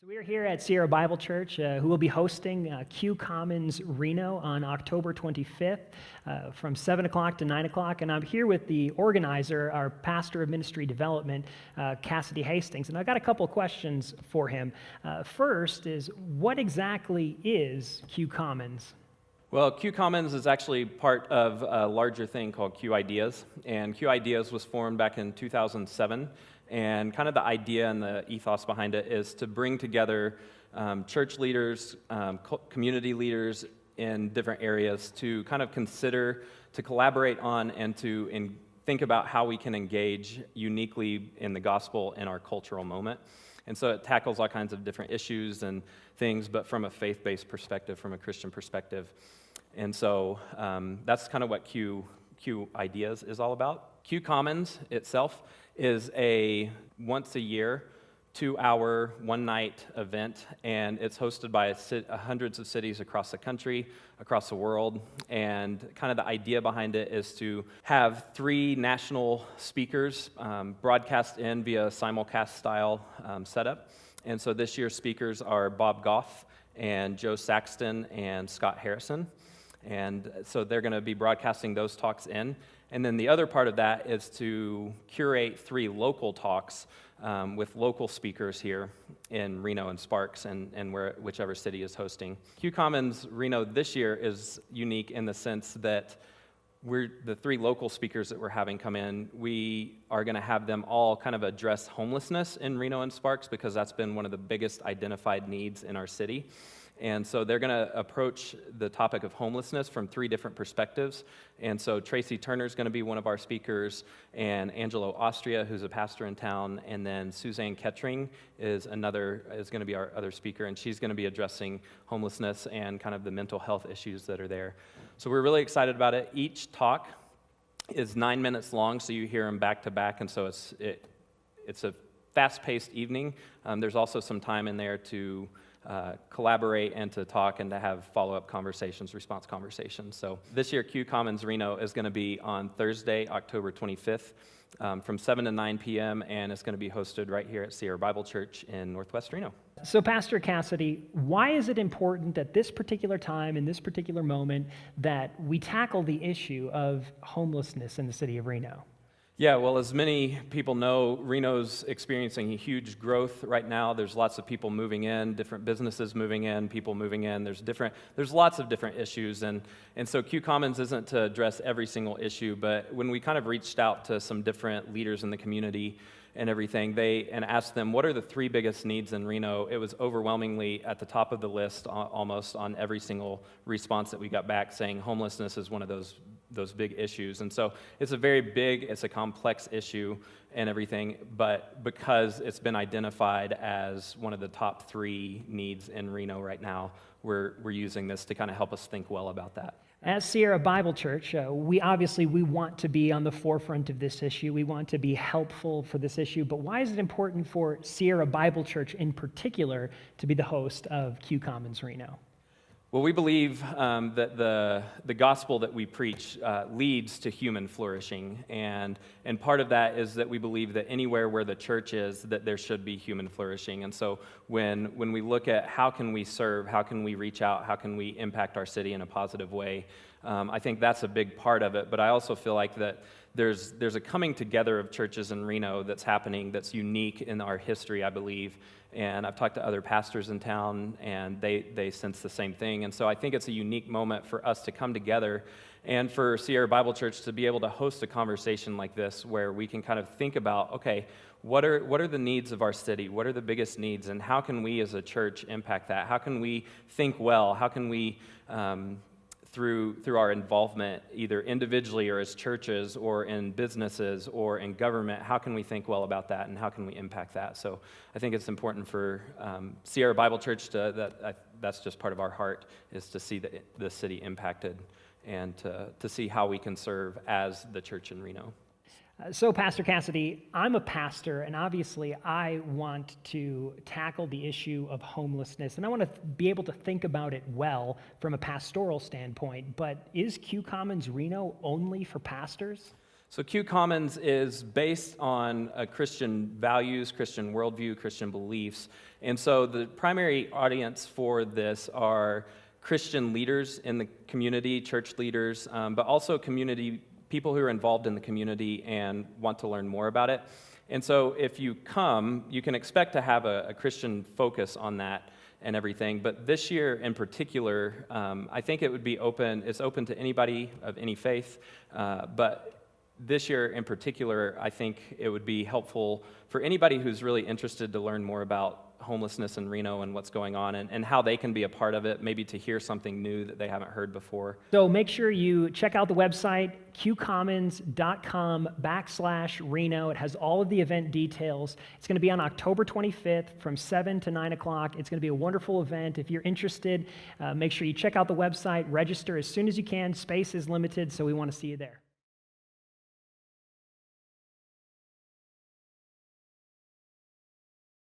So we are here at Sierra Bible Church, who will be hosting Q Commons Reno on October 25th from 7 o'clock to 9 o'clock. And I'm here with the organizer, our pastor of ministry development, Cassidy Hastings. And I've got a couple of questions for him. First is, what exactly is Q Commons? Well, Q Commons is actually part of a larger thing called Q Ideas. And Q Ideas was formed back in 2007. And kind of the idea and the ethos behind it is to bring together church leaders, community leaders in different areas to kind of consider, to collaborate on, and to think about how we can engage uniquely in the gospel in our cultural moment. And so it tackles all kinds of different issues and things, but from a faith-based perspective, from a Christian perspective. And so that's kind of what Q Ideas is all about. Q Commons itself is a once-a-year, 2-hour, one-night event, and it's hosted by hundreds of cities across the country, across the world, and kind of the idea behind it is to have 3 national speakers broadcast in via simulcast-style setup. And so this year's speakers are Bob Goff and Joe Saxton and Scott Harrison. And so they're going to be broadcasting those talks in. And then the other part of that is to curate 3 local talks with local speakers here in Reno and Sparks and whichever city is hosting. Q Commons Reno this year is unique in the sense that the 3 local speakers that we're having come in, we are going to have them all kind of address homelessness in Reno and Sparks because that's been one of the biggest identified needs in our city. And so they're going to approach the topic of homelessness from 3 different perspectives. And so Tracy Turner is going to be one of our speakers, and Angelo Austria, who's a pastor in town, and then Suzanne Kettering is going to be our other speaker, and she's going to be addressing homelessness and kind of the mental health issues that are there. So we're really excited about it. Each talk is 9 minutes long, so you hear them back to back, and so it's a fast-paced evening. There's also some time in there to collaborate and to talk and to have follow-up conversations, response conversations. So this year, Q Commons Reno is going to be on Thursday, October 25th, from 7 to 9 p.m., and it's going to be hosted right here at Sierra Bible Church in Northwest Reno. So, Pastor Cassidy, why is it important at this particular time, in this particular moment, that we tackle the issue of homelessness in the city of Reno? Yeah, well, as many people know, Reno's experiencing a huge growth right now. There's lots of people moving in, different businesses moving in, people moving in. There's lots of different issues, and so Q Commons isn't to address every single issue, but when we kind of reached out to some different leaders in the community and everything, and asked them, what are the 3 biggest needs in Reno? It was overwhelmingly at the top of the list, almost on every single response that we got back, saying homelessness is one of those big issues. And so it's a complex issue and everything, but because it's been identified as one of the top 3 needs in Reno right now, we're using this to kind of help us think well about that. As Sierra Bible Church, we want to be on the forefront of this issue. We want to be helpful for this issue, but why is it important for Sierra Bible Church in particular to be the host of Q Commons Reno? Well, we believe that the gospel that we preach leads to human flourishing, and part of that is that we believe that anywhere where the church is, that there should be human flourishing. And so when we look at how can we serve, how can we reach out, how can we impact our city in a positive way, I think that's a big part of it. But I also feel like that there's a coming together of churches in Reno that's happening that's unique in our history, I believe. And I've talked to other pastors in town, and they sense the same thing. And so I think it's a unique moment for us to come together and for Sierra Bible Church to be able to host a conversation like this where we can kind of think about, okay, what are the needs of our city? What are the biggest needs? And how can we as a church impact that? How can we think well? How can we through our involvement, either individually or as churches or in businesses or in government, how can we think well about that and how can we impact that? So I think it's important for Sierra Bible Church that's just part of our heart, is to see the city impacted and to see how we can serve as the church in Reno. So, Pastor Cassidy, I'm a pastor, and obviously I want to tackle the issue of homelessness, and I want to be able to think about it well from a pastoral standpoint, but is Q Commons Reno only for pastors? So Q Commons is based on Christian values, Christian worldview, Christian beliefs. And so the primary audience for this are Christian leaders in the community, church leaders, but also community people who are involved in the community and want to learn more about it. And so if you come, you can expect to have a Christian focus on that and everything. But this year in particular, I think it would be open. It's open to anybody of any faith, but this year in particular, I think it would be helpful for anybody who's really interested to learn more about homelessness in Reno and what's going on and how they can be a part of it, maybe to hear something new that they haven't heard before. So make sure you check out the website, qcommons.com/Reno. It has all of the event details. It's going to be on October 25th from 7 to 9 o'clock. It's going to be a wonderful event. If you're interested, make sure you check out the website, register as soon as you can. Space is limited, so we want to see you there.